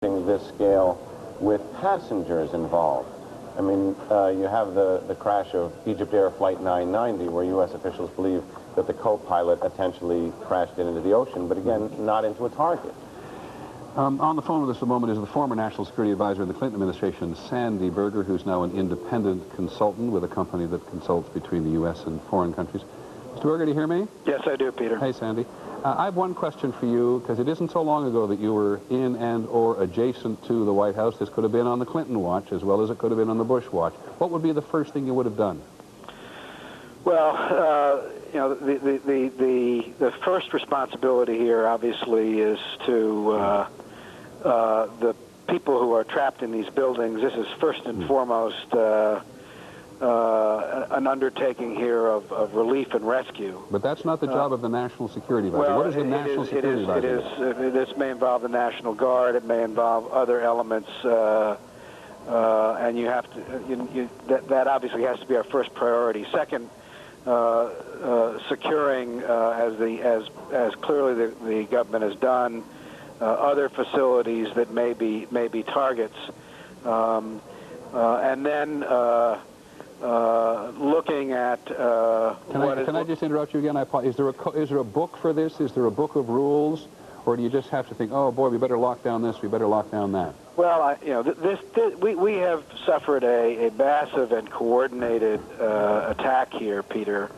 this scale with passengers involved. I mean, you have the crash of Egypt Air Flight 990, where U.S. officials believe that the co-pilot potentially crashed into the ocean, but again, not into a target. On the phone with us at the moment is the former National Security Advisor in the Clinton administration, Sandy Berger, who's now an independent consultant with a company that consults between the U.S. and foreign countries. Mr. Berger, do you hear me? Yes, I do, Peter. Hey, Sandy. I have one question for you, because it isn't so long ago that you were in and or adjacent to the White House. This could have been on the Clinton watch as well as it could have been on the Bush watch. What would be the first thing you would have done? Well, you know, the first responsibility here, obviously, is to the people who are trapped in these buildings. This is first and foremost an undertaking here of relief and rescue. But that's not the job of the National Security Advisor. Well, what is the National Security Advisor? This may involve the National Guard. It may involve other elements, and you have to. That obviously has to be our first priority. Second, securing, as clearly the government has done, other facilities that may be targets, and then. Looking at Can I just interrupt you again? Is there a book for this? Is there a book of rules, or do you just have to think, oh boy, we better lock down this, we better lock down that? Well, you know, we have suffered a massive and coordinated attack here, Peter,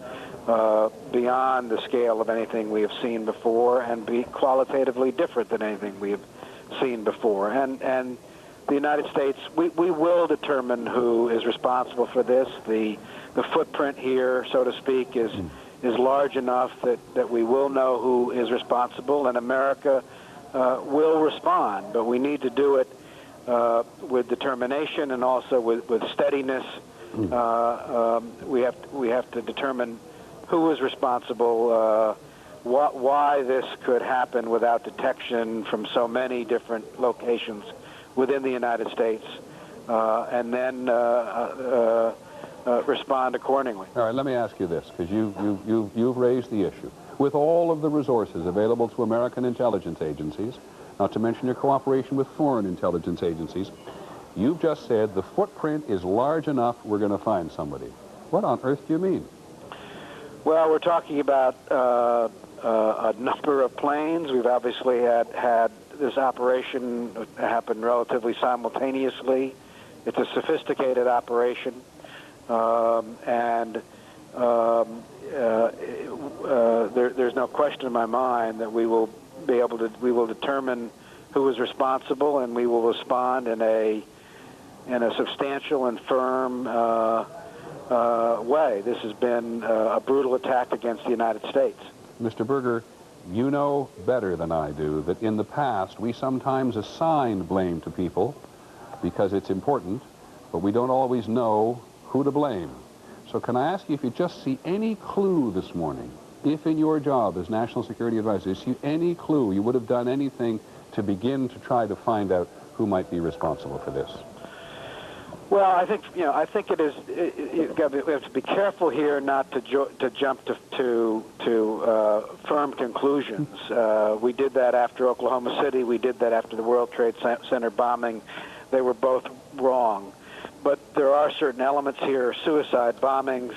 beyond the scale of anything we have seen before, and be qualitatively different than anything we have seen before, and. The United States, we will determine who is responsible for this. The footprint here, so to speak, is large enough that we will know who is responsible, and America will respond. But we need to do it with determination and also with steadiness. We have to determine who is responsible, why this could happen without detection from so many different locations within the United States, and then respond accordingly. All right, let me ask you this, because you've raised the issue. With all of the resources available to American intelligence agencies, not to mention your cooperation with foreign intelligence agencies, you've just said the footprint is large enough, we're going to find somebody. What on earth do you mean? Well, we're talking about a number of planes. We've obviously had this operation happen relatively simultaneously. It's a sophisticated operation, and there's no question in my mind that we will determine who is responsible, and we will respond in a substantial and firm way. This has been a brutal attack against the United States. Mr. Berger, you know better than I do that in the past we sometimes assign blame to people because it's important, but we don't always know who to blame. So can I ask you if you just see any clue this morning, if in your job as National Security Advisor, you see any clue, you would have done anything to begin to try to find out who might be responsible for this? Well, I think it is. We have to be careful here not to jump to firm conclusions. We did that after Oklahoma City. We did that after the World Trade Center bombing. They were both wrong, but there are certain elements here, suicide bombings,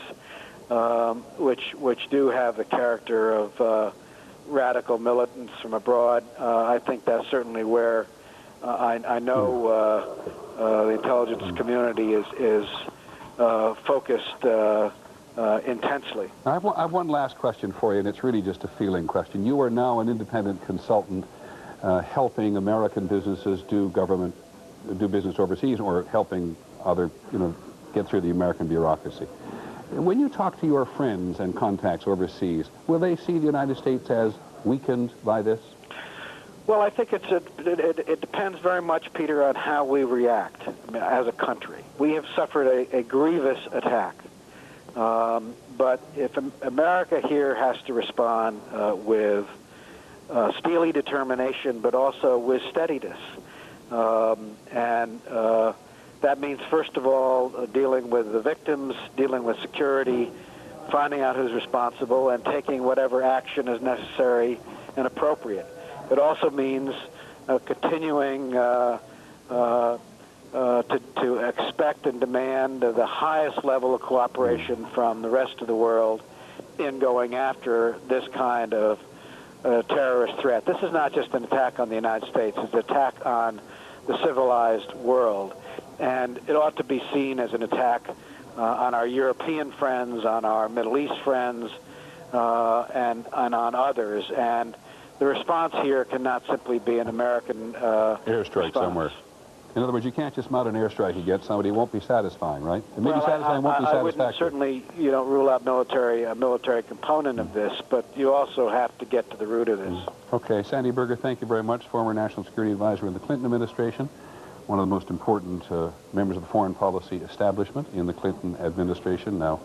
which do have the character of radical militants from abroad. I think that's certainly where I know. The intelligence community is focused intensely. I have one last question for you, and it's really just a feeling question. You are now an independent consultant helping American businesses do business overseas, or helping other, get through the American bureaucracy. When you talk to your friends and contacts overseas, will they see the United States as weakened by this? Well, I think it depends very much, Peter, on how we react as a country. We have suffered a grievous attack. But if America here has to respond with steely determination, but also with steadiness, and that means, first of all, dealing with the victims, dealing with security, finding out who's responsible, and taking whatever action is necessary and appropriate. It also means continuing to expect and demand the highest level of cooperation from the rest of the world in going after this kind of terrorist threat. This is not just an attack on the United States, it's an attack on the civilized world. And it ought to be seen as an attack on our European friends, on our Middle East friends, and on others. And the response here cannot simply be an American airstrike response. Somewhere. In other words, you can't just mount an airstrike against somebody. It won't be satisfying, right? It may Well, be satisfying, won't be I satisfactory. wouldn't certainly, you don't rule out a military component of this, but you also have to get to the root of this. Okay, Sandy Berger, thank you very much, former National Security Advisor in the Clinton administration, one of the most important members of the foreign policy establishment in the Clinton administration, now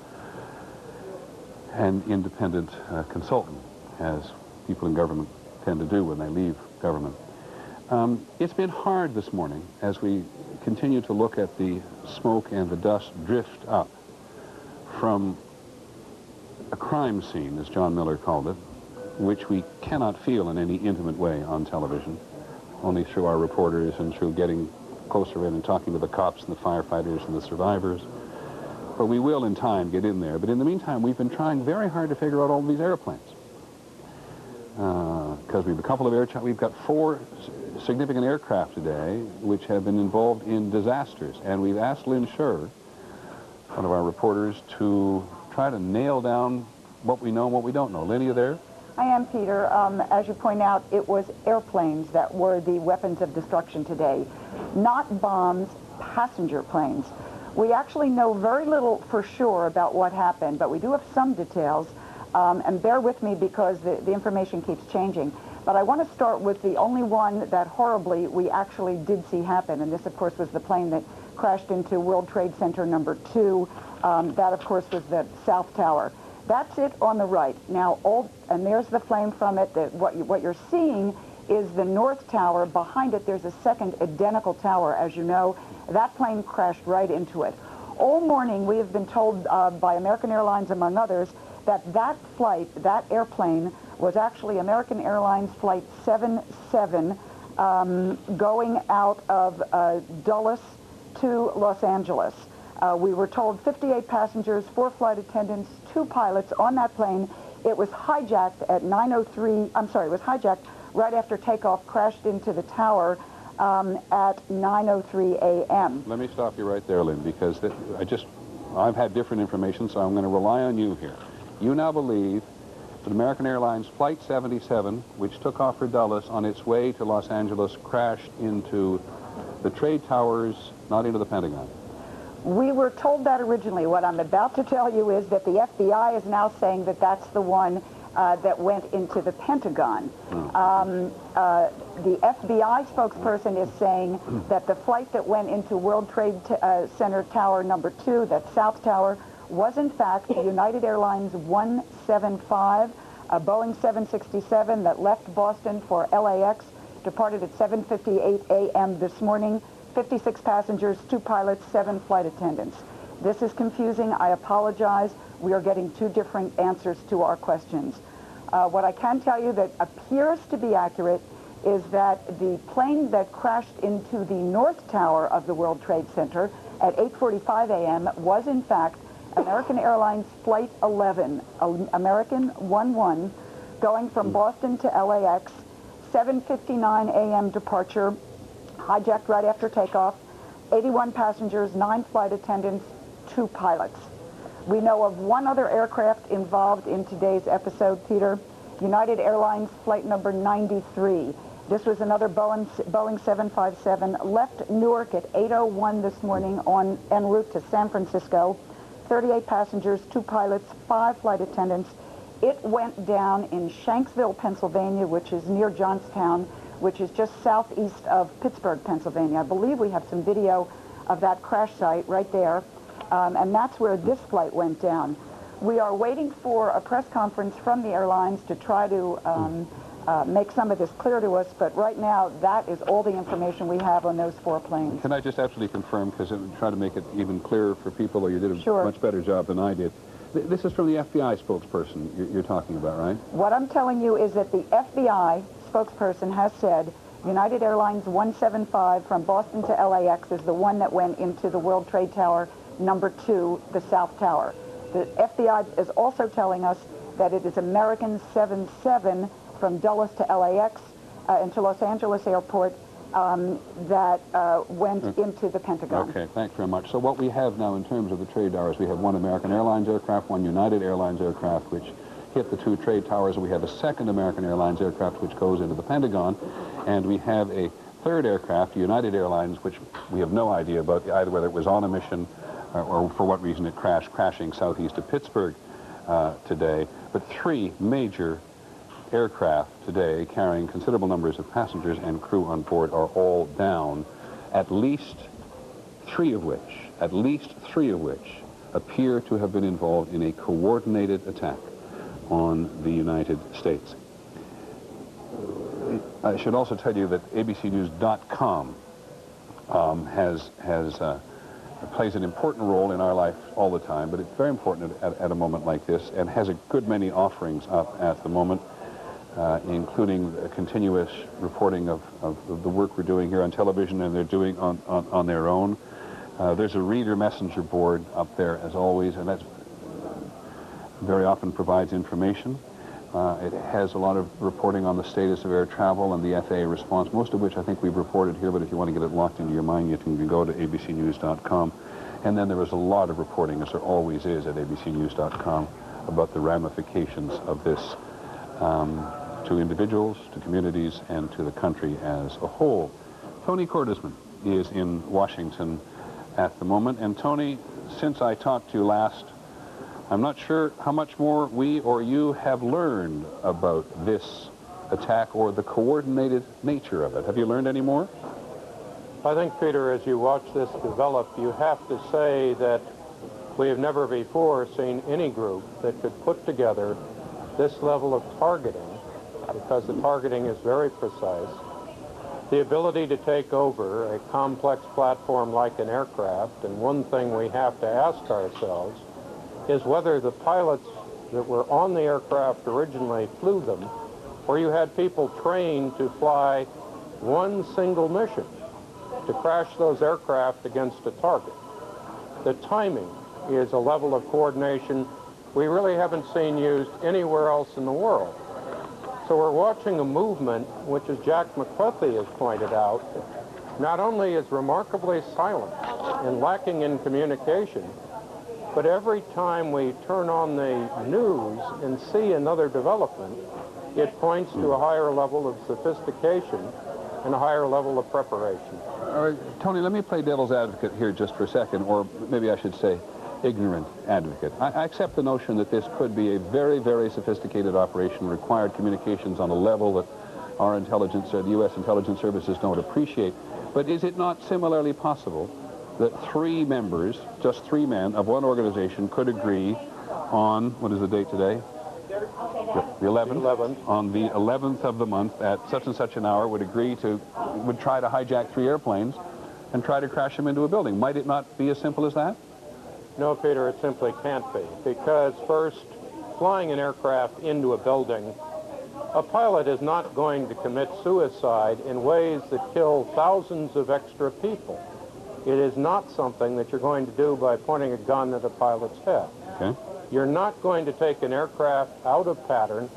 an independent consultant, as people in government tend to do when they leave government. It's been hard this morning as we continue to look at the smoke and the dust drift up from a crime scene, as John Miller called it, which we cannot feel in any intimate way on television, only through our reporters and through getting closer in and talking to the cops and the firefighters and the survivors. But we will in time get in there. But in the meantime, we've been trying very hard to figure out all these airplanes. Because we've a couple of we've got 4 significant aircraft today which have been involved in disasters, and we've asked Lynn Scher, one of our reporters, to try to nail down what we know and what we don't know. Lynn, are you there? I am, Peter. As you point out, it was airplanes that were the weapons of destruction today, not bombs, passenger planes. We actually know very little for sure about what happened, but we do have some details. And bear with me because the information keeps changing. But I want to start with the only one that horribly we actually did see happen. And this, of course, was the plane that crashed into World Trade Center number 2. That, of course, was the South Tower. That's it on the right. Now, and there's the flame from it. What you're seeing is the North Tower. Behind it, there's a second identical tower. As you know, that plane crashed right into it. All morning, we have been told by American Airlines, among others, that flight, that airplane, was actually American Airlines Flight 77 going out of Dulles to Los Angeles. We were told 58 passengers, 4 flight attendants, 2 pilots on that plane. It was hijacked at 9:03, I'm sorry, it was hijacked right after takeoff, crashed into the tower at 9:03 a.m. Let me stop you right there, Lynn, because I've had different information, so I'm going to rely on you here. You now believe that American Airlines Flight 77, which took off for Dulles on its way to Los Angeles, crashed into the trade towers, not into the Pentagon. We were told that originally. What I'm about to tell you is that the FBI is now saying that that's the one that went into the Pentagon. The FBI spokesperson is saying that the flight that went into World Trade Center Tower number 2, that South Tower, was in fact the United Airlines 175, a Boeing 767 that left Boston for LAX, departed at 7:58 a.m. this morning. 56 passengers, 2 pilots, 7 flight attendants. This is confusing. I apologize. We are getting 2 different answers to our questions. What I can tell you that appears to be accurate is that the plane that crashed into the North Tower of the World Trade Center at 8:45 a.m. was in fact American Airlines Flight 11, American 11, going from Boston to LAX, 7:59 a.m. departure, hijacked right after takeoff, 81 passengers, 9 flight attendants, 2 pilots. We know of 1 other aircraft involved in today's episode, Peter, United Airlines Flight number 93. This was another Boeing 757, left Newark at 8:01 this morning en route to San Francisco. 38 passengers, 2 pilots, 5 flight attendants. It went down in Shanksville, Pennsylvania, which is near Johnstown, which is just southeast of Pittsburgh, Pennsylvania. I believe we have some video of that crash site right there, and that's where this flight went down. We are waiting for a press conference from the airlines to try to make some of this clear to us, but right now that is all the information we have on those 4 planes. Can I just absolutely confirm, because I'm trying to make it even clearer for people, or you did a Sure. much better job than I did. This is from the FBI spokesperson you're talking about, right? What I'm telling you is that the FBI spokesperson has said United Airlines 175 from Boston to LAX is the one that went into the World Trade Tower number 2, the South Tower. The FBI is also telling us that it is American 77 from Dulles to LAX into Los Angeles Airport that went into the Pentagon. Okay, thanks very much. So what we have now in terms of the trade towers, we have one American Airlines aircraft, one United Airlines aircraft, which hit the 2 trade towers. We have a second American Airlines aircraft, which goes into the Pentagon, and we have a third aircraft, United Airlines, which we have no idea about either whether it was on a mission or for what reason it crashing southeast of Pittsburgh today. But 3 major aircraft today carrying considerable numbers of passengers and crew on board are all down, at least three of which appear to have been involved in a coordinated attack on the United States. I should also tell you that abcnews.com plays an important role in our life all the time, but it's very important at a moment like this, and has a good many offerings up at the moment, including a continuous reporting of the work we're doing here on television and they're doing on their own. There's a reader messenger board up there, as always, and that's very often provides information. It has a lot of reporting on the status of air travel and the FAA response, most of which I think we've reported here, but if you want to get it locked into your mind, you can go to abcnews.com. And then there is a lot of reporting, as there always is at abcnews.com, about the ramifications of this to individuals, to communities, and to the country as a whole. Tony Cordesman is in Washington at the moment. And Tony, since I talked to you last, I'm not sure how much more we or you have learned about this attack or the coordinated nature of it. Have you learned any more? I think, Peter, as you watch this develop, you have to say that we have never before seen any group that could put together this level of targeting, because the targeting is very precise. The ability to take over a complex platform like an aircraft, and one thing we have to ask ourselves is whether the pilots that were on the aircraft originally flew them, or you had people trained to fly one single mission to crash those aircraft against a target. The timing is a level of coordination we really haven't seen used anywhere else in the world. So we're watching a movement which, as Jack McCluthie has pointed out, not only is remarkably silent and lacking in communication, but every time we turn on the news and see another development, it points to a higher level of sophistication and a higher level of preparation. All right, Tony, let me play devil's advocate here just for a second, or maybe I should say ignorant advocate. I accept the notion that this could be a very, very sophisticated operation, required communications on a level that our intelligence, or the U.S. intelligence services don't appreciate. But is it not similarly possible that 3 members, just 3 men of one organization, could agree on, what is the date today? The 11th. On the 11th of the month at such and such an hour would try to hijack 3 airplanes and try to crash them into a building. Might it not be as simple as that? No, Peter, it simply can't be, because first, flying an aircraft into a building, a pilot is not going to commit suicide in ways that kill thousands of extra people. It is not something that you're going to do by pointing a gun at a pilot's head. Okay. You're not going to take an aircraft out of pattern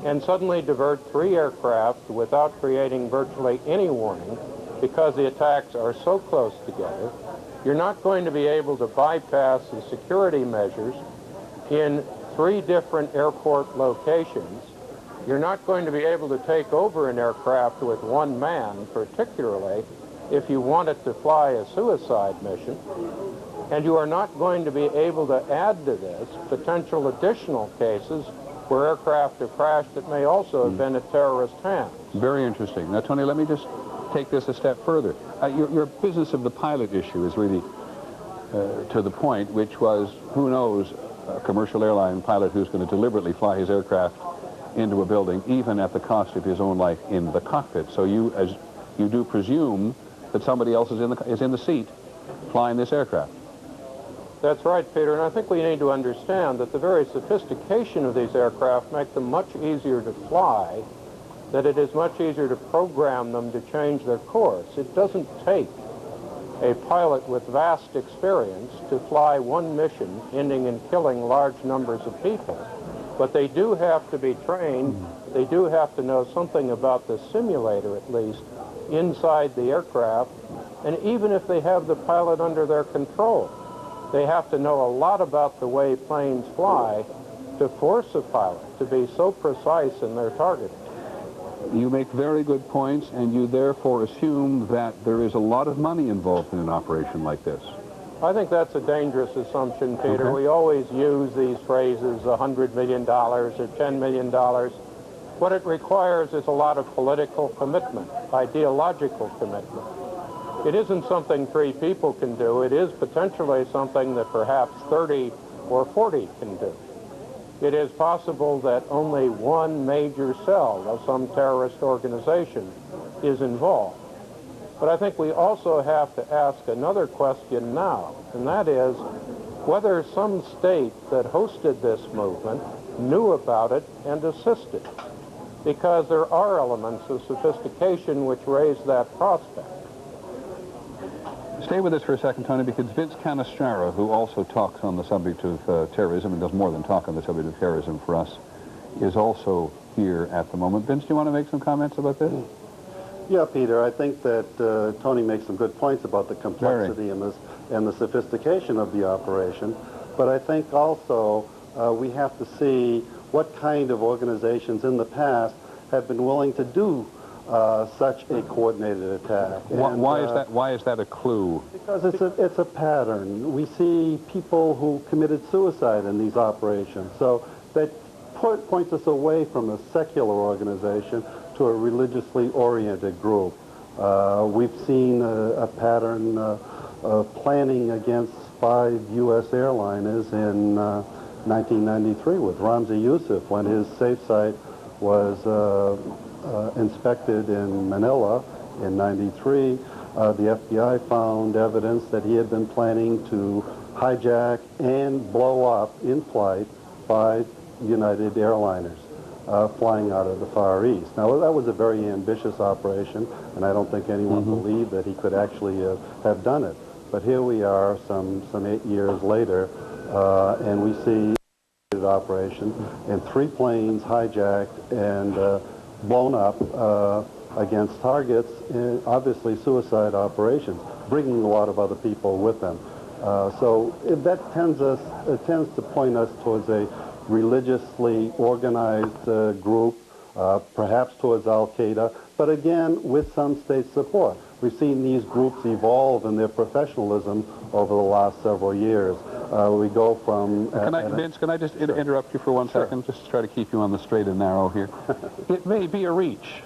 and suddenly divert 3 aircraft without creating virtually any warning, because the attacks are so close together. You're not going to be able to bypass the security measures in 3 different airport locations. You're not going to be able to take over an aircraft with 1 man, particularly if you want it to fly a suicide mission. And you are not going to be able to add to this potential additional cases where aircraft have crashed that may also have been at terrorist hands. Very interesting. Now, Tony, let me just take this a step further. Your business of the pilot issue is really to the point, which was, who knows, a commercial airline pilot who's going to deliberately fly his aircraft into a building, even at the cost of his own life in the cockpit. So you do presume that somebody else is in the seat flying this aircraft. That's right, Peter, and I think we need to understand that the very sophistication of these aircraft make them much easier to fly that it is much easier to program them to change their course. It doesn't take a pilot with vast experience to fly one mission ending in killing large numbers of people. But they do have to be trained. They do have to know something about the simulator, at least, inside the aircraft. And even if they have the pilot under their control, they have to know a lot about the way planes fly to force a pilot to be so precise in their targeting. You make very good points, and you therefore assume that there is a lot of money involved in an operation like this. I think that's a dangerous assumption, Peter. Okay. We always use these phrases, $100 million or $10 million. What it requires is a lot of political commitment, ideological commitment. It isn't something 3 people can do. It is potentially something that perhaps 30 or 40 can do. It is possible that only one major cell of some terrorist organization is involved. But I think we also have to ask another question now, and that is whether some state that hosted this movement knew about it and assisted, because there are elements of sophistication which raise that prospect. Stay with us for a second, Tony, because Vince Canestraro, who also talks on the subject of terrorism and does more than talk on the subject of terrorism for us, is also here at the moment. Vince, do you want to make some comments about this? Yeah, Peter, I think that Tony makes some good points about the complexity and the sophistication of the operation. But I think also we have to see what kind of organizations in the past have been willing to do such a coordinated attack. Why is that a clue? Because it's a pattern. We see people who committed suicide in these operations. So that points us away from a secular organization to a religiously oriented group. We've seen a pattern of planning against 5 U.S. airliners in 1993 with Ramzi Youssef when his safe site was inspected in Manila in 93. The FBI found evidence that he had been planning to hijack and blow up in flight 5 United airliners flying out of the Far East. Now, that was a very ambitious operation, and I don't think anyone believed that he could actually have done it. But here we are some 8 years later, and we see an operation and 3 planes hijacked and blown up against targets, obviously suicide operations, bringing a lot of other people with them. So that tends to point us towards a religiously organized group, perhaps towards Al-Qaeda, but again, with some state support. We've seen these groups evolve in their professionalism over the last several years. We go from... Vince, can I just interrupt you for one second, just to try to keep you on the straight and narrow here? It may be a reach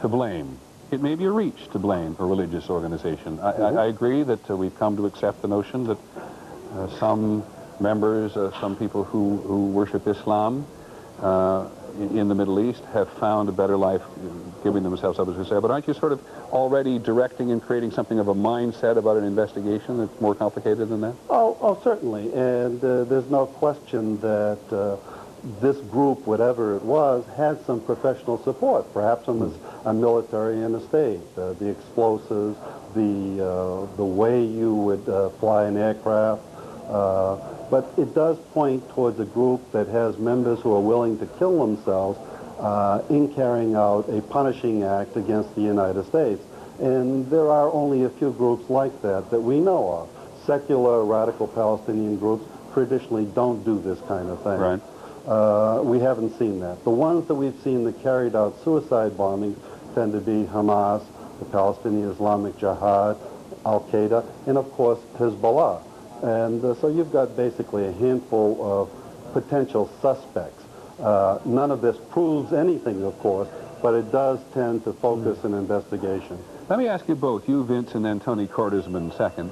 to blame. It may be a reach to blame a religious organization. I agree that we've come to accept the notion that some members, some people who worship Islam in the Middle East have found a better life giving themselves up, as we say. But aren't you sort of already directing and creating something of a mindset about an investigation that's more complicated than that? Oh, certainly. And there's no question that this group, whatever it was, had some professional support, perhaps from a military and a state. The explosives, the way you would fly an aircraft. But it does point towards a group that has members who are willing to kill themselves in carrying out a punishing act against the United States. And there are only a few groups like that we know of. Secular radical Palestinian groups traditionally don't do this kind of thing. Right. We haven't seen that. The ones that we've seen that carried out suicide bombings tend to be Hamas, the Palestinian Islamic Jihad, Al-Qaeda, and of course Hezbollah. And so you've got basically a handful of potential suspects. None of this proves anything, of course, but it does tend to focus an investigation. Let me ask you both, you, Vince, and then Tony Kordersman second.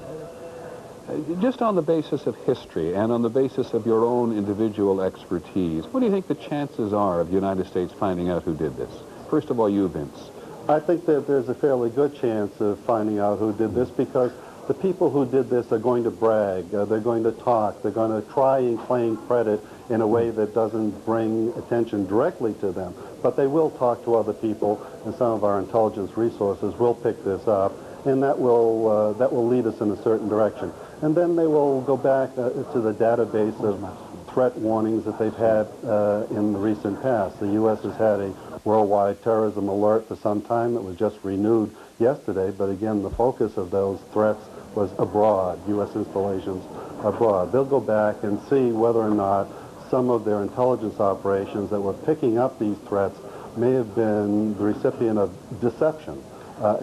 Just on the basis of history and on the basis of your own individual expertise, what do you think the chances are of the United States finding out who did this? First of all, you, Vince. I think that there's a fairly good chance of finding out who did this because the people who did this are going to brag, they're going to talk, they're going to try and claim credit in a way that doesn't bring attention directly to them. But they will talk to other people, and some of our intelligence resources will pick this up, and that will lead us in a certain direction. And then they will go back to the database of threat warnings that they've had in the recent past. The U.S. has had a worldwide terrorism alert for some time that was just renewed yesterday, but again, the focus of those threats was abroad, U.S. installations abroad. They'll go back and see whether or not some of their intelligence operations that were picking up these threats may have been the recipient of deception.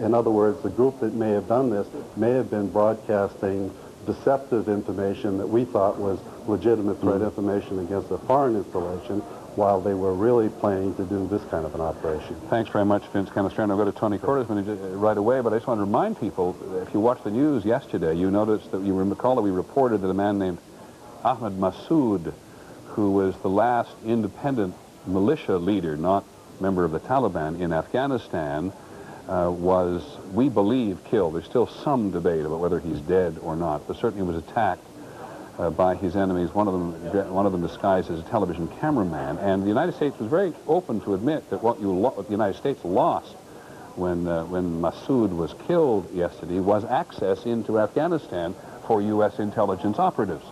In other words, the group that may have done this may have been broadcasting deceptive information that we thought was legitimate threat information against a foreign installation, while they were really planning to do this kind of an operation. Thanks very much, Vince Canestrano. I'll go to Tony Cordesman right away, but I just want to remind people, if you watched the news yesterday, you noticed that you recall that we reported that a man named Ahmed Massoud, who was the last independent militia leader, not member of the Taliban in Afghanistan, was, we believe, killed. There's still some debate about whether he's dead or not, but certainly was attacked by his enemies, one of them disguised as a television cameraman. And the United States was very open to admit that what the United States lost when Massoud was killed yesterday was access into Afghanistan for U.S. intelligence operatives.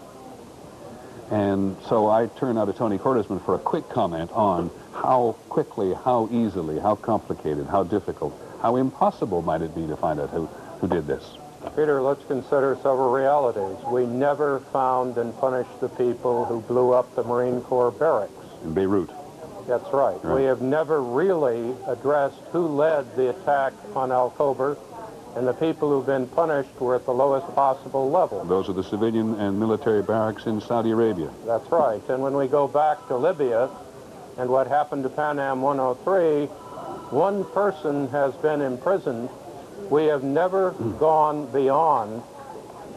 And so I turn now to Tony Cordesman for a quick comment on how quickly, how easily, how complicated, how difficult, how impossible might it be to find out who did this. Peter, let's consider several realities. We never found and punished the people who blew up the Marine Corps barracks. In Beirut. That's right. We have never really addressed who led the attack on Al-Khobar, and the people who've been punished were at the lowest possible level. Those are the civilian and military barracks in Saudi Arabia. That's right. And when we go back to Libya and what happened to Pan Am 103, one person has been imprisoned. We have never gone beyond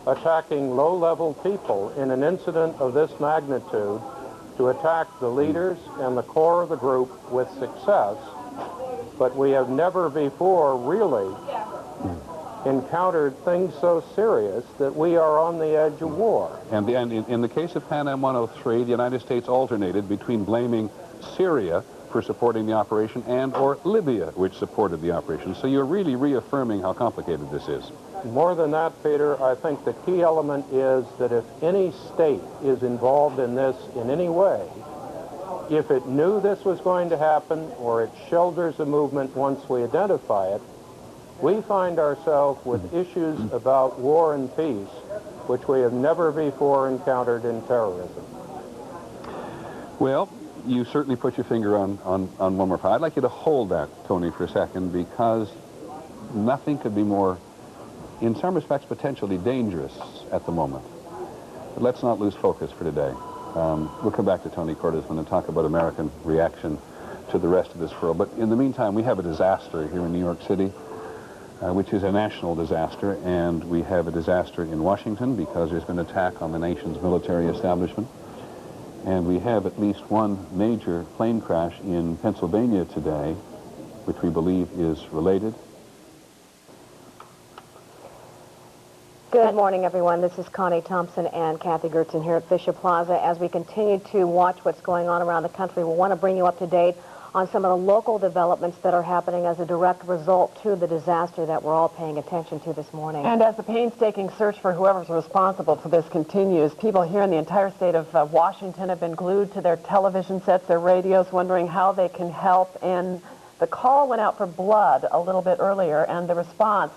attacking low-level people in an incident of this magnitude to attack the leaders and the core of the group with success. But we have never before really encountered things so serious that we are on the edge of war. And in the case of Pan Am 103, the United States alternated between blaming Syria for supporting the operation and or Libya, which supported the operation. So you're really reaffirming how complicated this is. More than that, Peter, I think the key element is that if any state is involved in this in any way, if it knew this was going to happen or it shoulders a movement once we identify it, we find ourselves with issues about war and peace, which we have never before encountered in terrorism. Well, you certainly put your finger on one more part. I'd like you to hold that, Tony, for a second, because nothing could be more, in some respects, potentially dangerous at the moment. But let's not lose focus for today. We'll come back to Tony Cordesman and talk about American reaction to the rest of this world. But in the meantime, we have a disaster here in New York City, which is a national disaster, and we have a disaster in Washington because there's been an attack on the nation's military establishment. And we have at least one major plane crash in Pennsylvania today, which we believe is related. Good morning, everyone. This is Connie Thompson and Kathy Gertzen here at Fisher Plaza. As we continue to watch what's going on around the country, we want to bring you up to date on some of the local developments that are happening as a direct result to the disaster that we're all paying attention to this morning. And as the painstaking search for whoever's responsible for this continues, people here in the entire state of Washington have been glued to their television sets, their radios, wondering how they can help. And the call went out for blood a little bit earlier, and the response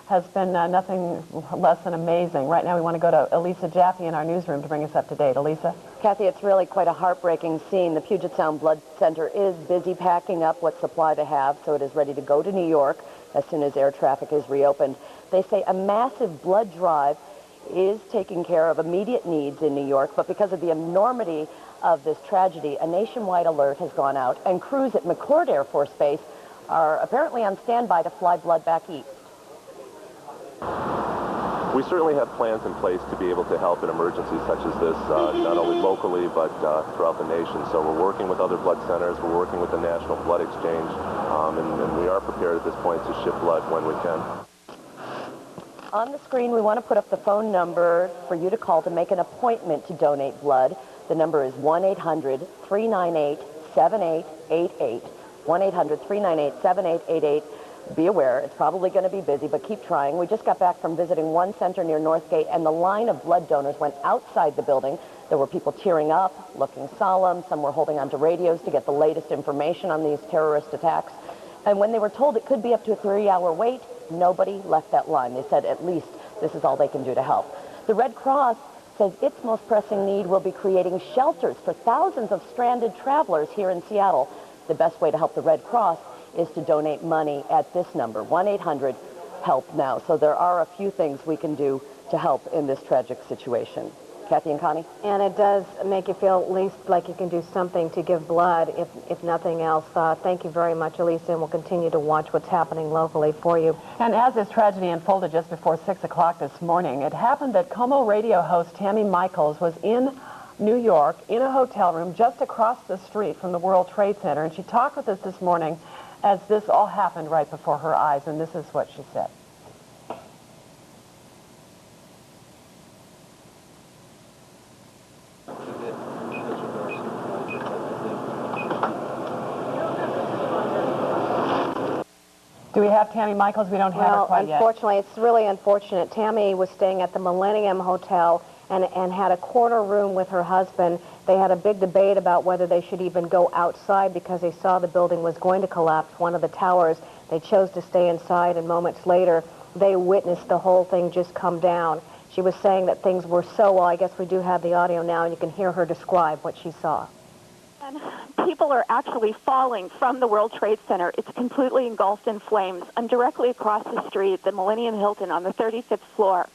has been nothing less than amazing. Right now we want to go to Elisa Jaffe in our newsroom to bring us up to date. Elisa? Kathy, it's really quite a heartbreaking scene. The Puget Sound Blood Center is busy packing up what supply they have, so it is ready to go to New York as soon as air traffic is reopened. They say a massive blood drive is taking care of immediate needs in New York, but because of the enormity of this tragedy, a nationwide alert has gone out, and crews at McCord Air Force Base are apparently on standby to fly blood back east. We certainly have plans in place to be able to help in emergencies such as this, not only locally but throughout the nation. So we're working with other blood centers, we're working with the National Blood Exchange, and we are prepared at this point to ship blood when we can. On the screen, we want to put up the phone number for you to call to make an appointment to donate blood. The number is 1-800-398-7888. 1-800-398-7888. Be aware, it's probably going to be busy, but keep trying. We just got back from visiting one center near Northgate, and the line of blood donors went outside the building. There were people tearing up, looking solemn. Some were holding onto radios to get the latest information on these terrorist attacks. And when they were told it could be up to a 3-hour wait, nobody left that line. They said at least this is all they can do to help. The Red Cross says its most pressing need will be creating shelters for thousands of stranded travelers here in Seattle. The best way to help the Red Cross is to donate money at this number, 1-800-HELP-NOW. So there are a few things we can do to help in this tragic situation. Kathy and Connie? And it does make you feel at least like you can do something to give blood, if nothing else. Thank you very much, Elisa, and we'll continue to watch what's happening locally for you. And as this tragedy unfolded just before 6 o'clock this morning, it happened that KOMO radio host Tammy Michaels was in New York in a hotel room just across the street from the World Trade Center, and she talked with us this morning as this all happened right before her eyes, and this is what she said. Do we have Tammy Michaels? We don't have her quite yet. Unfortunately, it's really unfortunate. Tammy was staying at the Millennium Hotel and had a corner room with her husband. They had a big debate about whether they should even go outside because they saw the building was going to collapse, one of the towers. They chose to stay inside, and moments later, they witnessed the whole thing just come down. She was saying that things were so, well, I guess we do have the audio now, and you can hear her describe what she saw. And people are actually falling from the World Trade Center. It's completely engulfed in flames. I'm directly across the street, the Millennium Hilton on the 35th floor.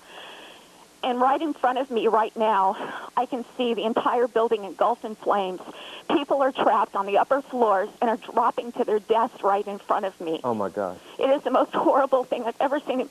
And right in front of me right now, I can see the entire building engulfed in flames. People are trapped on the upper floors and are dropping to their deaths right in front of me. Oh, my God. It is the most horrible thing I've ever seen.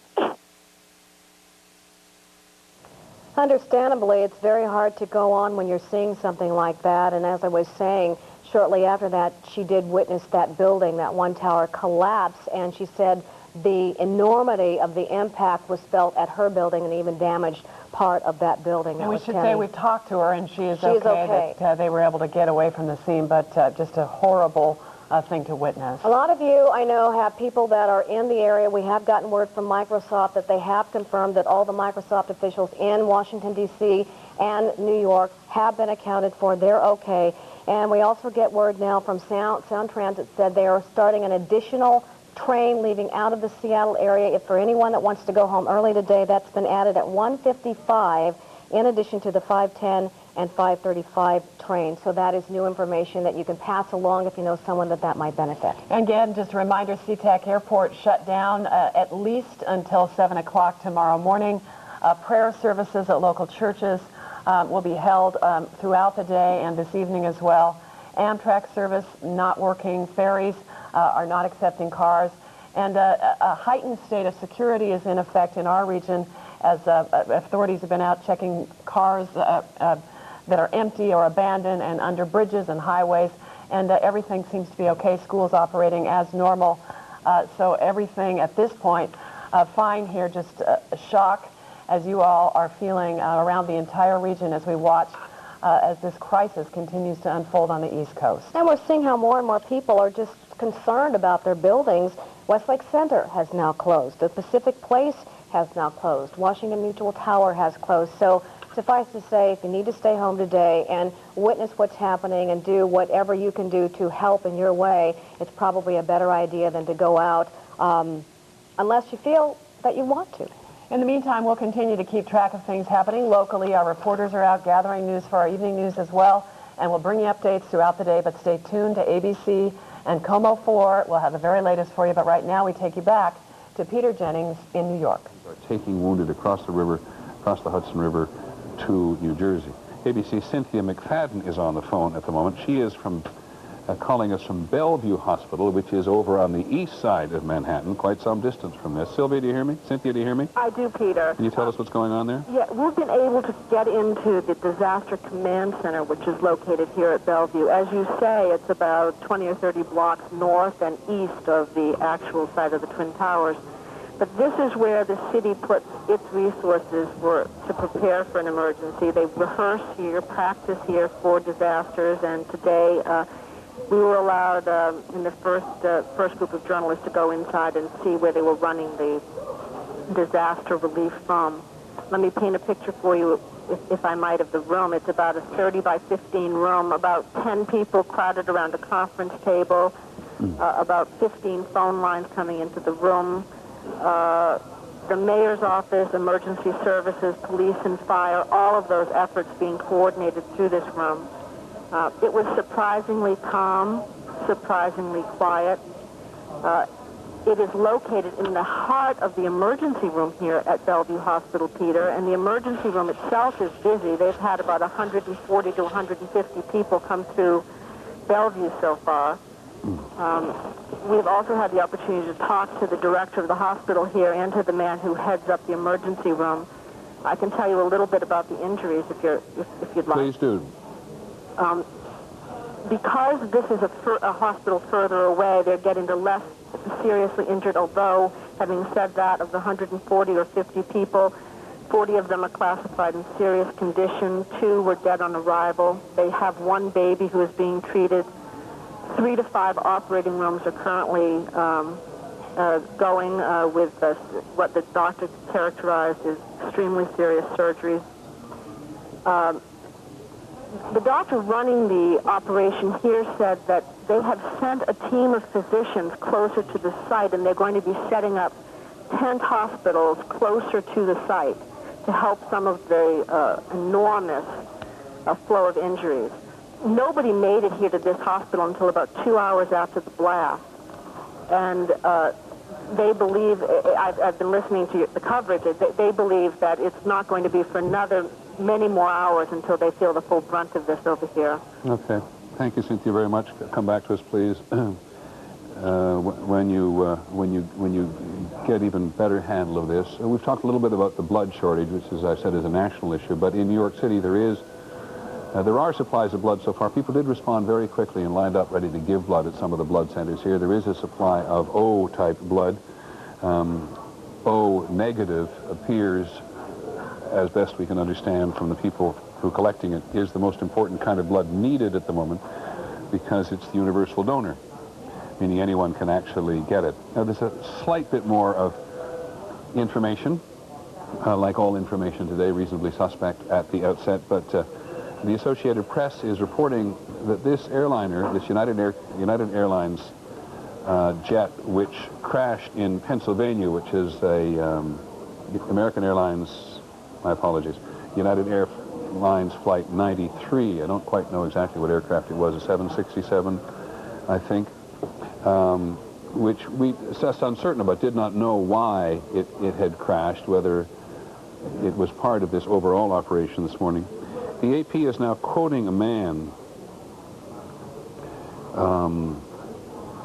Understandably, it's very hard to go on when you're seeing something like that. And as I was saying, shortly after that, she did witness that building, that one tower collapse. And she said the enormity of the impact was felt at her building and even damaged part of that building. And we should say we talked to her, and she is okay. That they were able to get away from the scene, but just a horrible thing to witness. A lot of you, I know, have people that are in the area. We have gotten word from Microsoft that they have confirmed that all the Microsoft officials in Washington, D.C. and New York have been accounted for. They're okay. And we also get word now from Sound Transit said they are starting an additional train leaving out of the Seattle area. If for anyone that wants to go home early today, that's been added at 1:55 in addition to the 5:10 and 5:35 trains. So that is new information that you can pass along if you know someone that might benefit. And again, just a reminder, SeaTac Airport shut down at least until 7 o'clock tomorrow morning. Prayer services at local churches will be held throughout the day and this evening as well. Amtrak service not working. Ferries are not accepting cars. And a heightened state of security is in effect in our region as authorities have been out checking cars that are empty or abandoned and under bridges and highways. And everything seems to be okay. Schools operating as normal. So everything at this point, fine here, just a shock as you all are feeling around the entire region as we watch as this crisis continues to unfold on the East Coast. And we're seeing how more and more people are just concerned about their buildings. Westlake Center has now closed. The Pacific Place has now closed. Washington Mutual Tower has closed. So suffice to say, if you need to stay home today and witness what's happening and do whatever you can do to help in your way, it's probably a better idea than to go out unless you feel that you want to. In the meantime, we'll continue to keep track of things happening locally. Our reporters are out gathering news for our evening news as well, and we'll bring you updates throughout the day, but stay tuned to ABC and KOMO-4. We'll have the very latest for you, but right now we take you back to Peter Jennings in New York. Taking wounded across the river, across the Hudson River to New Jersey. ABC's Cynthia McFadden is on the phone at the moment. She is calling us from Bellevue Hospital, which is over on the east side of Manhattan, quite some distance from this. Sylvia, do you hear me? Cynthia, do you hear me? I do, Peter. Can you tell us what's going on there? Yeah, we've been able to get into the Disaster Command Center, which is located here at Bellevue. As you say, it's about 20 or 30 blocks north and east of the actual site of the Twin Towers. But this is where the city puts its resources to prepare for an emergency. They rehearse here, practice here for disasters, and today we were allowed in the first group of journalists to go inside and see where they were running the disaster relief from. Let me paint a picture for you, if I might, of the room. It's about a 30 by 15 room, about 10 people crowded around a conference table, about 15 phone lines coming into the room. The mayor's office, emergency services, police and fire, all of those efforts being coordinated through this room. It was surprisingly calm, surprisingly quiet. It is located in the heart of the emergency room here at Bellevue Hospital, Peter, and the emergency room itself is busy. They've had about 140 to 150 people come through Bellevue so far. We've also had the opportunity to talk to the director of the hospital here and to the man who heads up the emergency room. I can tell you a little bit about the injuries if you'd like. Please do. Because this is a hospital further away, they're getting the less seriously injured, although, having said that, of the 140 or 50 people, 40 of them are classified in serious condition. 2 were dead on arrival. They have 1 baby who is being treated. 3 to 5 operating rooms are currently going with what the doctor characterized as extremely serious surgeries. The doctor running the operation here said that they have sent a team of physicians closer to the site, and they're going to be setting up tent hospitals closer to the site to help some of the enormous flow of injuries. Nobody made it here to this hospital until about 2 hours after the blast. And they believe, I've been listening to the coverage, they believe that it's not going to be for many more hours until they feel the full brunt of this over here. Okay. Thank you, Cynthia, very much. Come back to us, please. When you get even better handle of this. We've talked a little bit about the blood shortage, which, as I said, is a national issue. But in New York City, there are supplies of blood so far. People did respond very quickly and lined up ready to give blood at some of the blood centers here. There is a supply of O-type blood. O negative appears, as best we can understand from the people who are collecting it, is the most important kind of blood needed at the moment because it's the universal donor, meaning anyone can actually get it. Now, there's a slight bit more of information, like all information today, reasonably suspect at the outset, but the Associated Press is reporting that this airliner, this United Airlines jet, which crashed in Pennsylvania, which is a American Airlines, my apologies, United Airlines Flight 93. I don't quite know exactly what aircraft it was, a 767, I think, which we assessed uncertain about, did not know why it had crashed, whether it was part of this overall operation this morning. The AP is now quoting a man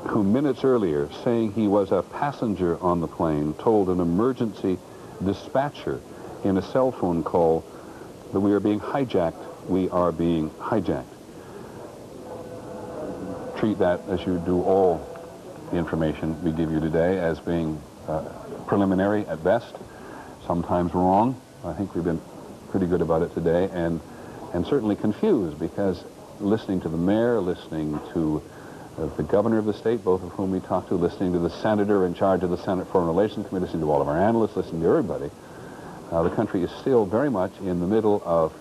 who minutes earlier, saying he was a passenger on the plane, told an emergency dispatcher in a cell phone call that we are being hijacked. We are being hijacked. Treat that, as you do all the information we give you today, as being preliminary at best, sometimes wrong. I think we've been pretty good about it today, and certainly confused, because listening to the mayor, listening to the governor of the state, both of whom we talked to, listening to the senator in charge of the Senate Foreign Relations Committee, listening to all of our analysts, listening to everybody, the country is still very much in the middle of,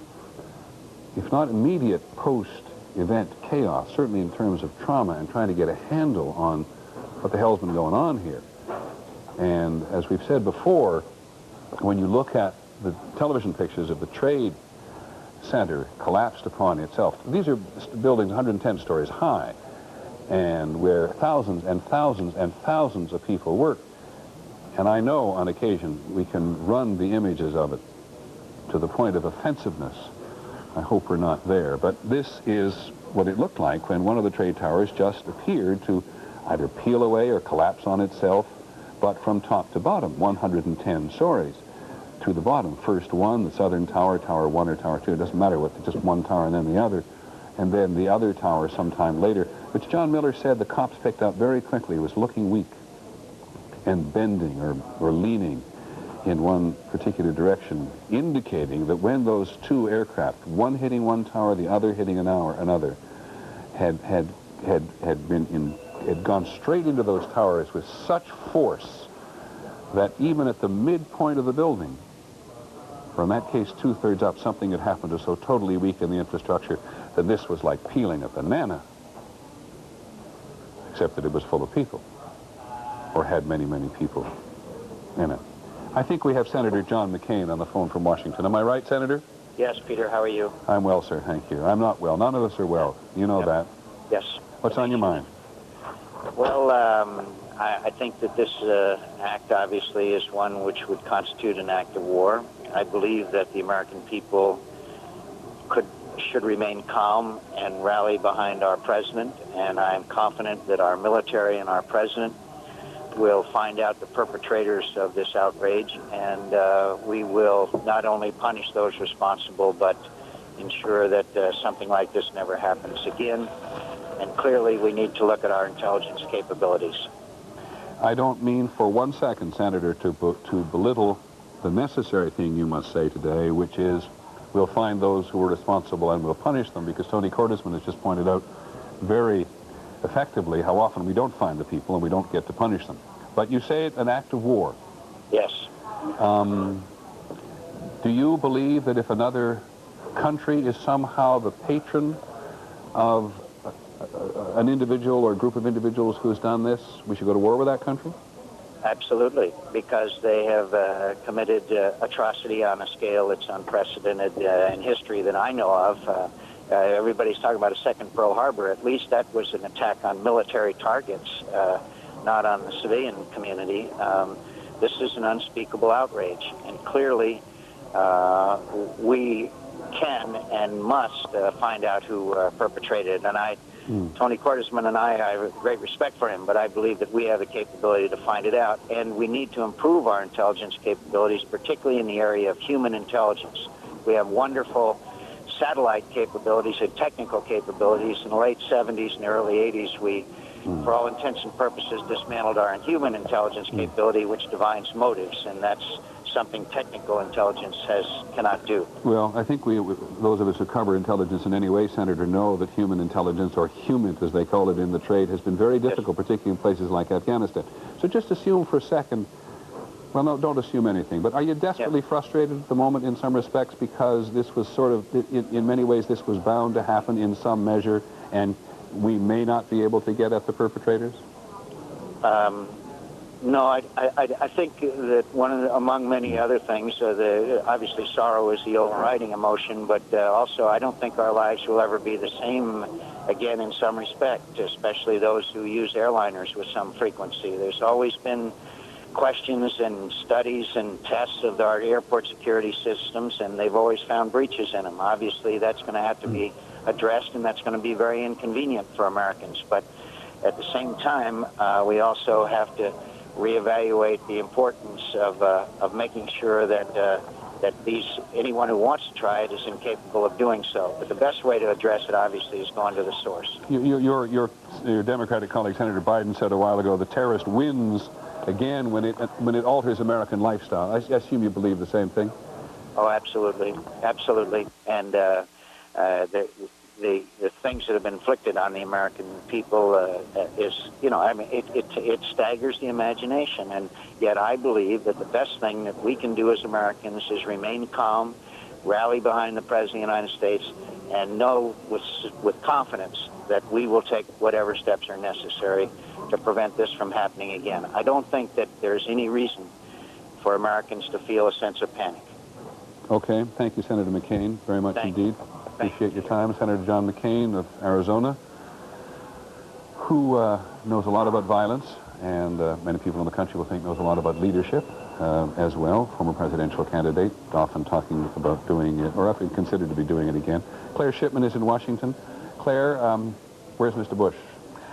if not immediate post-event chaos, certainly in terms of trauma, and trying to get a handle on what the hell's been going on here. And as we've said before, when you look at the television pictures of the Trade Center collapsed upon itself, these are buildings 110 stories high, and where thousands and thousands and thousands of people work. And I know on occasion we can run the images of it to the point of offensiveness. I hope we're not there. But this is what it looked like when one of the trade towers just appeared to either peel away or collapse on itself, but from top to bottom, 110 stories to the bottom. First one, the southern tower, Tower 1 or Tower 2, it doesn't matter what, just one tower and then the other, and then the other tower sometime later, which John Miller said the cops picked up very quickly was looking weak. and bending or leaning in one particular direction, indicating that when those two aircraft, one hitting one tower, the other hitting another, had gone straight into those towers with such force that even at the midpoint of the building, or in that case 2/3 up, something had happened to so totally weaken the infrastructure that this was like peeling a banana, except that it was full of people, or had many, many people in it. I think we have Senator John McCain on the phone from Washington. Am I right, Senator? Yes, Peter, how are you? I'm well, sir, thank you. I'm not well. None of us are well. You know that. Yes. What's on your mind? Well, I think that this act obviously is one which would constitute an act of war. I believe that the American people should remain calm and rally behind our president, and I'm confident that our military and our president will find out the perpetrators of this outrage, and we will not only punish those responsible, but ensure that something like this never happens again. And clearly, we need to look at our intelligence capabilities. I don't mean for 1 second, Senator, to belittle the necessary thing you must say today, which is we'll find those who are responsible and we'll punish them, because Tony Cordesman has just pointed out very effectively how often we don't find the people and we don't get to punish them. But you say it's an act of war. Yes. Do you believe that if another country is somehow the patron of an individual or a group of individuals who's done this, we should go to war with that country? Absolutely, because they have committed atrocity on a scale that's unprecedented in history that I know of. Everybody's talking about a second Pearl Harbor. At least that was an attack on military targets, not on the civilian community. This is an unspeakable outrage, and clearly we can and must find out who perpetrated it. And Tony Cordesman and I have great respect for him, but I believe that we have the capability to find it out, and we need to improve our intelligence capabilities, particularly in the area of human intelligence. We have wonderful satellite capabilities and technical capabilities. In the late 70s and early 80s, we, for all intents and purposes, dismantled our human intelligence capability, which divines motives, and that's something technical intelligence cannot do. Well, I think those of us who cover intelligence in any way, Senator, know that human intelligence, or HUMINT as they call it in the trade, has been very difficult, particularly in places like Afghanistan. So just assume for a second, well, no, don't assume anything, but are you desperately frustrated at the moment in some respects because this was sort of, in many ways, this was bound to happen in some measure, and we may not be able to get at the perpetrators? No, I think that among many other things, obviously sorrow is the overriding emotion, but also I don't think our lives will ever be the same again in some respect, especially those who use airliners with some frequency. There's always been questions and studies and tests of our airport security systems, and they've always found breaches in them. Obviously, that's going to have to be addressed, and that's going to be very inconvenient for Americans. But at the same time, we also have to reevaluate the importance of making sure that anyone who wants to try it is incapable of doing so. But the best way to address it, obviously, is going to the source. Your Democratic colleague, Senator Biden, said a while ago, the terrorist wins again when it alters American lifestyle. I assume you believe the same thing? Oh, absolutely. Absolutely. And the things that have been inflicted on the American people it staggers the imagination. And yet I believe that the best thing that we can do as Americans is remain calm, rally behind the President of the United States, and know with confidence that we will take whatever steps are necessary to prevent this from happening again. I don't think that there's any reason for Americans to feel a sense of panic. Okay. Thank you, Senator McCain, very much indeed. Appreciate your time. Senator John McCain of Arizona, who knows a lot about violence, and many people in the country will think knows a lot about leadership as well. Former presidential candidate, often talking about doing it, or often considered to be doing it again. Claire Shipman is in Washington. Claire, where's Mr. Bush?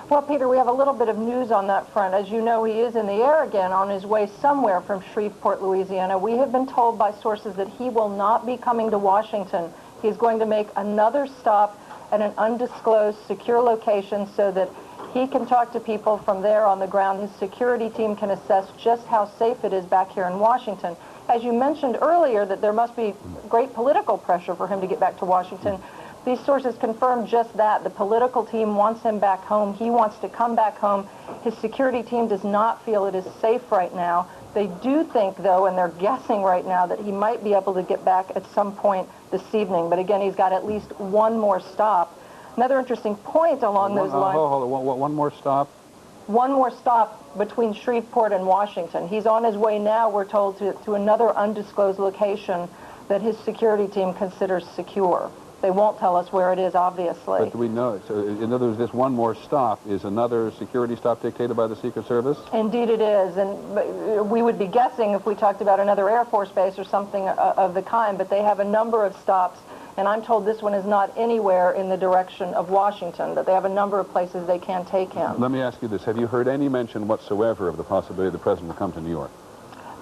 Well, Peter, we have a little bit of news on that front. As you know, he is in the air again on his way somewhere from Shreveport, Louisiana. We have been told by sources that he will not be coming to Washington. He's going to make another stop at an undisclosed secure location so that He can talk to people from there on the ground. His security team can assess just how safe it is back here in Washington. As you mentioned earlier, that there must be great political pressure for him to get back to Washington. These sources confirm just that. The political team wants him back home. He wants to come back home. His security team does not feel it is safe right now. They do think, though, and they're guessing right now, that he might be able to get back at some point this evening. But again, he's got at least one more stop. Another interesting point along those lines. Hold on, one more stop? One more stop between Shreveport and Washington. He's on his way now, we're told, to another undisclosed location that his security team considers secure. They won't tell us where it is, obviously. But do we know? So in other words, this one more stop is another security stop dictated by the Secret Service? Indeed it is. And we would be guessing if we talked about another Air Force base or something of the kind, but they have a number of stops. And I'm told this one is not anywhere in the direction of Washington, that they have a number of places they can take him. Let me ask you this. Have you heard any mention whatsoever of the possibility the president will come to New York?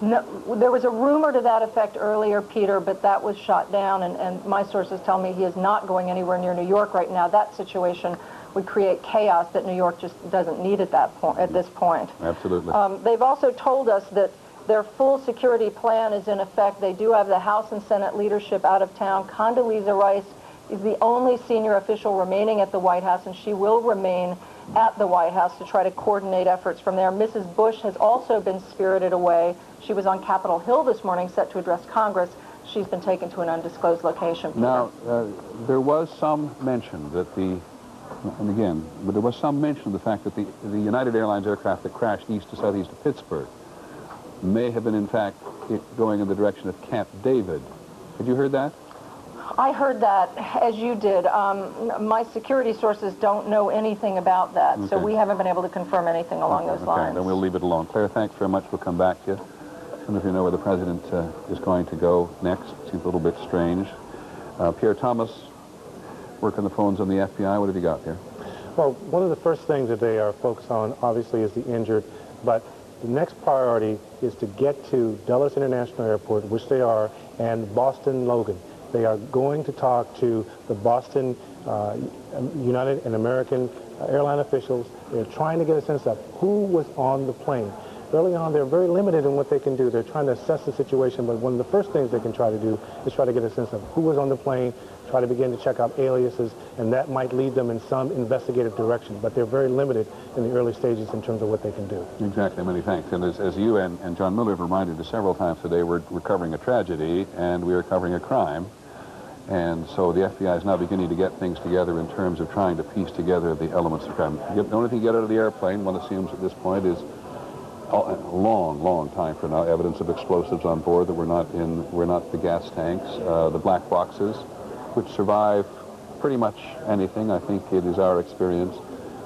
No, there was a rumor to that effect earlier, Peter, but that was shot down, and my sources tell me he is not going anywhere near New York right now. That situation would create chaos that New York just doesn't need at this point. Absolutely. They've also told us that their full security plan is in effect. They do have the House and Senate leadership out of town. Condoleezza Rice is the only senior official remaining at the White House, and she will remain at the White House to try to coordinate efforts from there. Mrs. Bush has also been spirited away. She was on Capitol Hill this morning set to address Congress. She's been taken to an undisclosed location. Peter. Now, there was some mention that there was some mention of the fact that the United Airlines aircraft that crashed east to southeast of Pittsburgh may have been, in fact, going in the direction of Camp David. Had you heard that? I heard that, as you did. My security sources don't know anything about that, so we haven't been able to confirm anything along those lines. Okay, then we'll leave it alone. Claire, thanks very much. We'll come back to you. Some of you know where the president is going to go next. Seems a little bit strange. Pierre Thomas, working the phones on the FBI. What have you got here? Well, one of the first things that they are focused on, obviously, is the injured, but the next priority is to get to Dulles International Airport, which they are, and Boston Logan. They are going to talk to the Boston United and American airline officials. They're trying to get a sense of who was on the plane. Early on, they're very limited in what they can do. They're trying to assess the situation, but one of the first things they can try to do is try to get a sense of who was on the plane, try to begin to check out aliases, and that might lead them in some investigative direction. But they're very limited in the early stages in terms of what they can do. Exactly. Many thanks. And as you and John Miller have reminded us several times today, we're covering a tragedy and we are covering a crime. And so the FBI is now beginning to get things together in terms of trying to piece together the elements of crime. The only thing you get out of the airplane, one assumes at this point, is a long time from now, evidence of explosives on board that were not the gas tanks, the black boxes, which survive pretty much anything. I think it is our experience.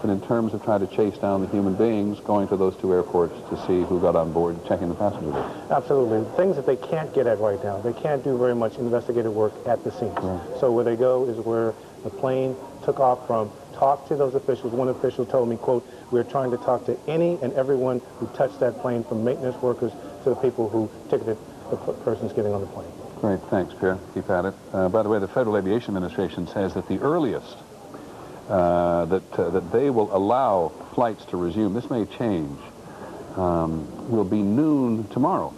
But in terms of trying to chase down the human beings, going to those two airports to see who got on board, checking the passenger list. Absolutely. Things that they can't get at right now. They can't do very much investigative work at the scene. Right. So where they go is where the plane took off from. Talk to those officials. One official told me, quote, we're trying to talk to any and everyone who touched that plane, from maintenance workers to the people who ticketed the persons getting on the plane. Great. Thanks, Pierre. Keep at it. By the way, the Federal Aviation Administration says that the earliest that they will allow flights to resume, this may change, will be noon tomorrow.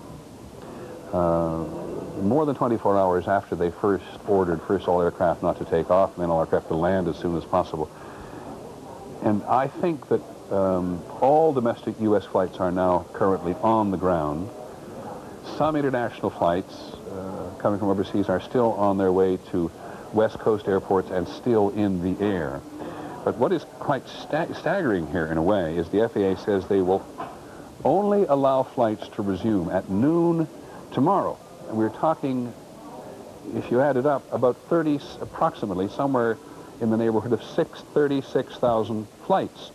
More than 24 hours after they first ordered all aircraft not to take off, and then all aircraft to land as soon as possible. And I think that all domestic U.S. flights are now currently on the ground. Some international flights coming from overseas are still on their way to West Coast airports and still in the air. But what is quite staggering here, in a way, is the FAA says they will only allow flights to resume at noon tomorrow. And we're talking, if you add it up, about approximately somewhere in the neighborhood of 36,000 flights,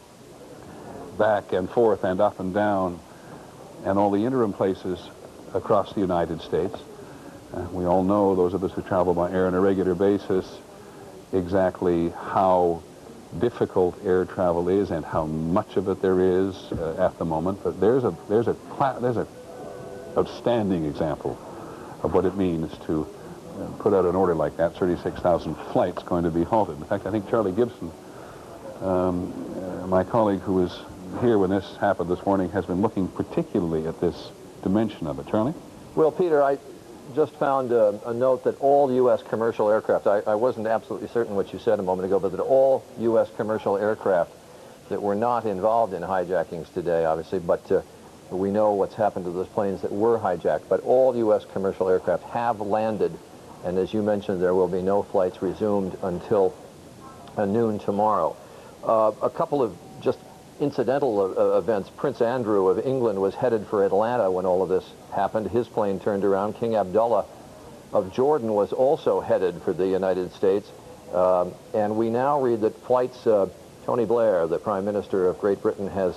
back and forth and up and down, and all the interim places across the United States. We all know, those of us who travel by air on a regular basis, exactly how difficult air travel is and how much of it there is at the moment. But there's a outstanding example of what it means to put out an order like that. 36,000 flights going to be halted. In fact, I think Charlie Gibson, my colleague who was here when this happened this morning has been looking particularly at this dimension of it. Charlie? Well, Peter, I just found a note that all U.S. commercial aircraft, I wasn't absolutely certain what you said a moment ago, but that all U.S. commercial aircraft that were not involved in hijackings today, obviously, but we know what's happened to those planes that were hijacked, but all U.S. commercial aircraft have landed, and as you mentioned, there will be no flights resumed until noon tomorrow. A couple of just incidental events. Prince Andrew of England was headed for Atlanta when all of this happened. His plane turned around. King Abdullah of Jordan was also headed for the United States. And we now read that flights, Tony Blair, the Prime Minister of Great Britain, has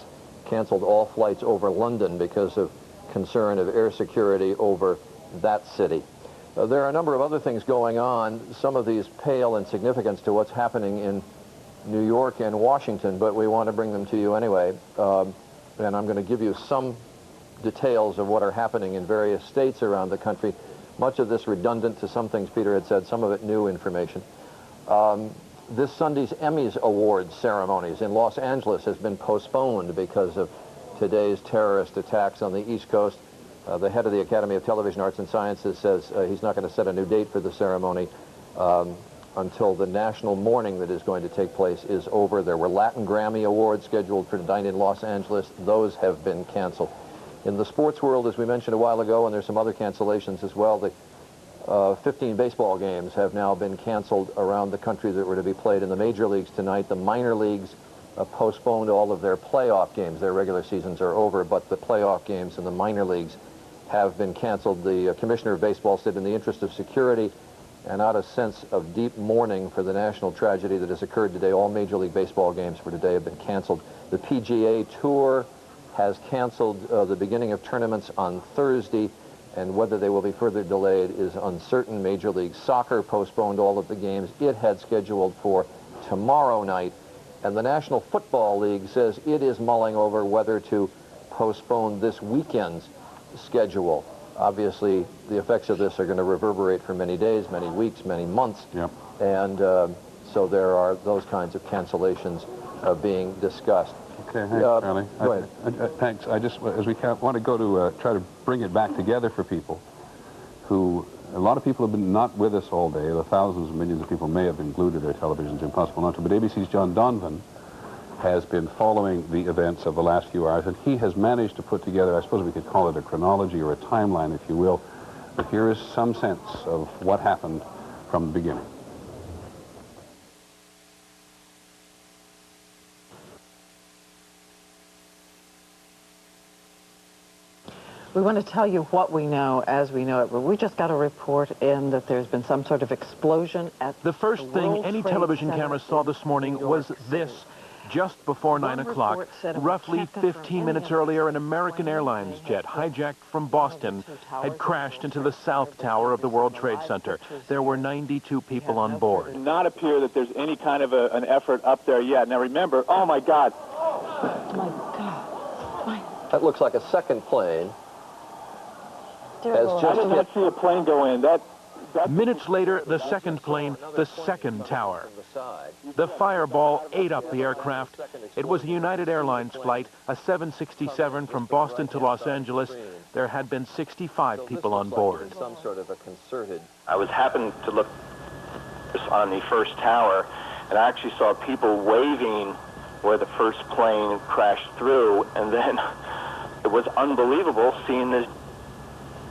canceled all flights over London because of concern of air security over that city. There are a number of other things going on. Some of these pale in significance to what's happening in New York and Washington, but we want to bring them to you anyway. And I'm going to give you some details of what are happening in various states around the country. Much of this redundant to some things Peter had said, some of it new information. This Sunday's Emmys Awards ceremonies in Los Angeles has been postponed because of today's terrorist attacks on the East Coast. The head of the Academy of Television Arts and Sciences says he's not going to set a new date for the ceremony until the national mourning that is going to take place is over. There were Latin Grammy Awards scheduled for tonight in Los Angeles. Those have been canceled. In the sports world, as we mentioned a while ago, and there's some other cancellations as well, the 15 baseball games have now been canceled around the country that were to be played in the major leagues tonight. The minor leagues postponed all of their playoff games. Their regular seasons are over, but the playoff games in the minor leagues have been canceled. The commissioner of baseball said in the interest of security and out of sense of deep mourning for the national tragedy that has occurred today, all Major League Baseball games for today have been canceled. The PGA Tour has canceled the beginning of tournaments on Thursday, and whether they will be further delayed is uncertain. Major League Soccer postponed all of the games it had scheduled for tomorrow night, and the National Football League says it is mulling over whether to postpone this weekend's schedule. Obviously, the effects of this are going to reverberate for many days, many weeks, many months. Yep. And so there are those kinds of cancellations being discussed. Okay, thanks, Charlie. Go ahead. Thanks. I just, as we want to go to try to bring it back together for people who, a lot of people have been not with us all day. The thousands and millions of people may have been glued to their televisions, impossible not to. But ABC's John Donovan has been following the events of the last few hours, and he has managed to put together, I suppose we could call it a chronology or a timeline, if you will. But here is some sense of what happened from the beginning. We want to tell you what we know as we know it, but we just got a report in that there's been some sort of explosion at the first thing any television camera saw this morning was this. Just before 9 o'clock, roughly 15 minutes earlier, an American Airlines jet hijacked from Boston had crashed into the South Tower of the World Trade Center. There were 92 people on board. It does not appear that there's any kind of an effort up there yet. Now remember, oh my God. Oh my God. That looks like a second plane. I did not see a plane go in. Minutes later, the second plane, the second tower. The fireball ate up the aircraft. It was a United Airlines flight, a 767 from Boston to Los Angeles. There had been 65 people on board. Some sort of a concerted. I was happened to look on the first tower, and I actually saw people waving where the first plane crashed through, and then it was unbelievable seeing this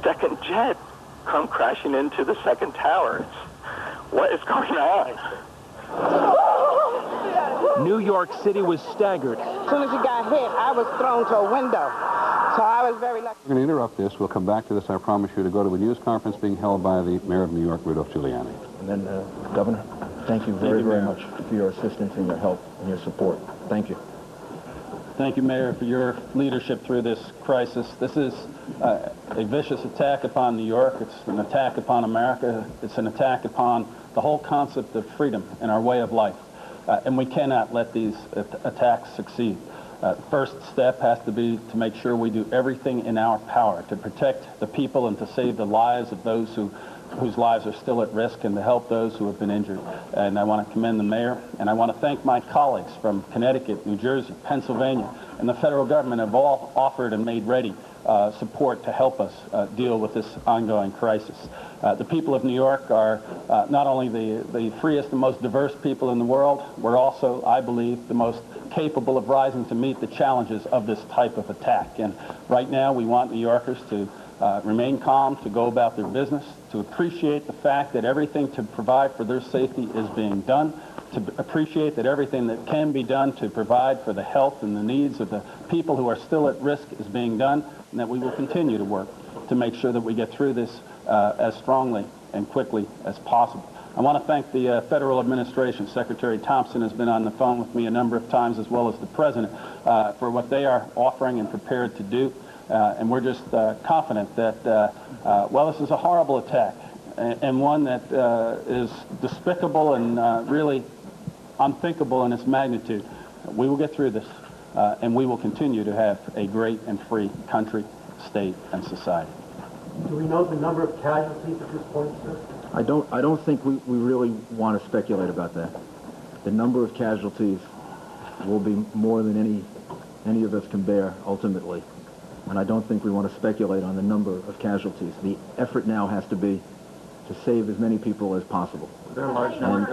second jet come crashing into the second tower. What is going on? New York City was staggered. As soon as he got hit, I was thrown to a window. So I was very lucky. We're going to interrupt this. We'll come back to this, I promise you, to go to a news conference being held by the Mayor of New York, Rudolph Giuliani. And then, Governor, thank you very much for your assistance and your help and your support. Thank you. Thank you, Mayor, for your leadership through this crisis. This is a vicious attack upon New York. It's an attack upon America. It's an attack upon the whole concept of freedom and our way of life. And we cannot let these attacks succeed. First step has to be to make sure we do everything in our power to protect the people and to save the lives of those whose lives are still at risk and to help those who have been injured. And I want to commend the mayor, and I want to thank my colleagues from Connecticut, New Jersey, Pennsylvania, and the federal government have all offered and made ready support to help us deal with this ongoing crisis. The people of New York are not only the freest and most diverse people in the world, we're also, I believe, the most capable of rising to meet the challenges of this type of attack. And right now we want New Yorkers to remain calm, to go about their business, to appreciate the fact that everything to provide for their safety is being done, to appreciate that everything that can be done to provide for the health and the needs of the people who are still at risk is being done, and that we will continue to work to make sure that we get through this as strongly and quickly as possible. I want to thank the federal administration. Secretary Thompson has been on the phone with me a number of times, as well as the president, for what they are offering and prepared to do. And we're just confident that, well, this is a horrible attack and one that is despicable and really unthinkable in its magnitude. We will get through this, and we will continue to have a great and free country, state, and society. Do we know the number of casualties at this point, sir? I don't think we really want to speculate about that. The number of casualties will be more than any of us can bear ultimately. And I don't think we want to speculate on the number of casualties. The effort now has to be to save as many people as possible. There are large and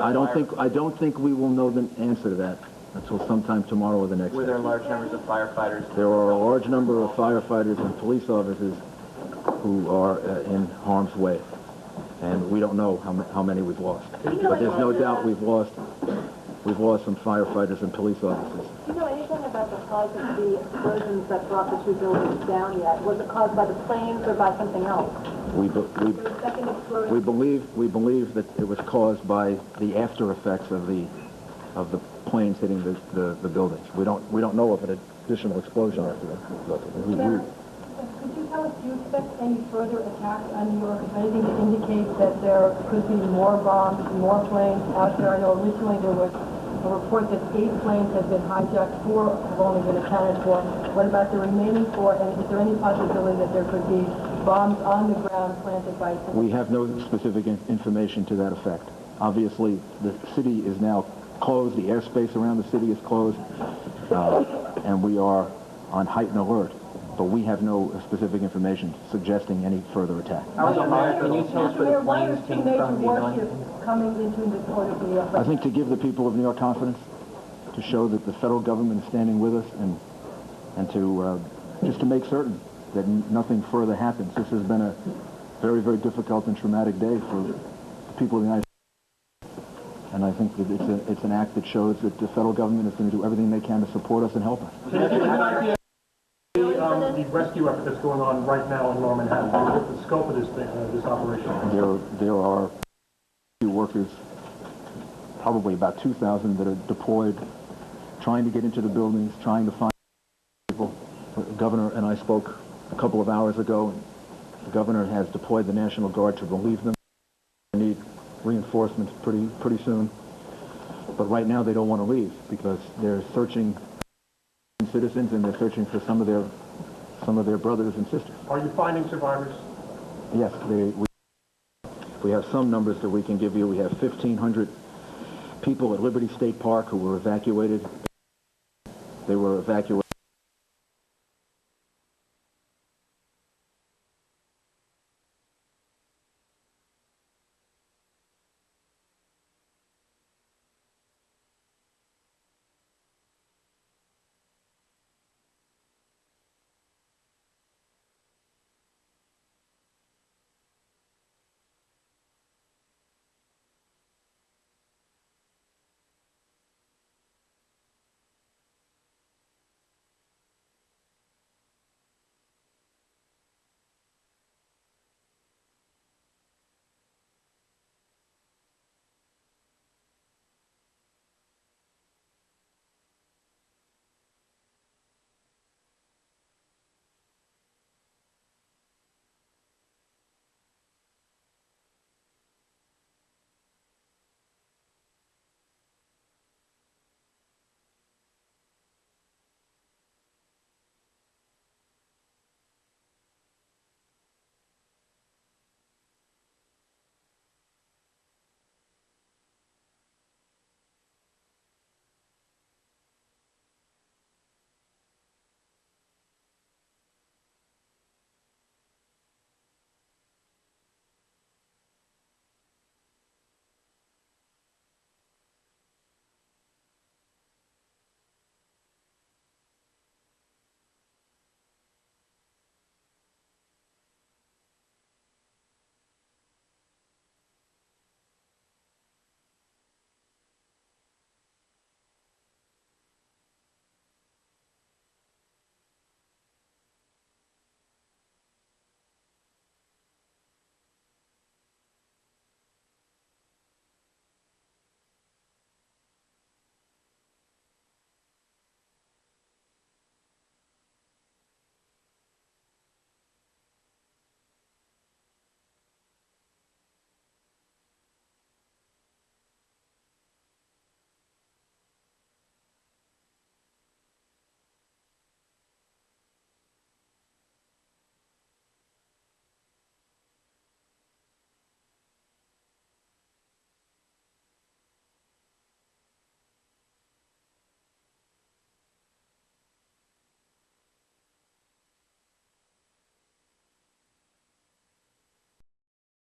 I don't think we will know the answer to that until sometime tomorrow or the next day. Were there large numbers of firefighters? There are a large number of firefighters and police officers who are in harm's way. And we don't know how many we've lost. But there's no doubt we've lost some firefighters and police officers. Do you know anything about the cause of the explosions that brought the two buildings down yet? Was it caused by the planes or by something else? We believe that it was caused by the after effects of the planes hitting the buildings. We don't know of an additional explosion after that. Could you tell us, do you expect any further attacks on New York? Is there anything to indicate that there could be more bombs, more planes out there? I know originally there was a report that 8 planes had been hijacked, 4 have only been accounted for. What about the remaining 4? And is there any possibility that there could be bombs on the ground planted by... We have no specific information to that effect. Obviously, the city is now closed. The airspace around the city is closed. And we are on heightened alert. But we have no specific information suggesting any further attack. Can you tell us where the planes came from? Coming into the port of New York. I think to give the people of New York confidence, to show that the federal government is standing with us, and to just to make certain that nothing further happens. This has been a very, very difficult and traumatic day for the people of the United States. And I think that it's an act that shows that the federal government is going to do everything they can to support us and help us. The rescue effort that's going on right now in Lower Manhattan, what's the scope of this operation? There are workers, probably about 2,000 that are deployed, trying to get into the buildings, trying to find people. The governor and I spoke a couple of hours ago, and the governor has deployed the National Guard to relieve them. They need reinforcements pretty soon. But right now they don't want to leave because they're searching citizens and they're searching for some of their brothers and sisters. Are you finding survivors? Yes, we have some numbers that we can give you. We have 1,500 people at Liberty State Park who were evacuated. They were evacuated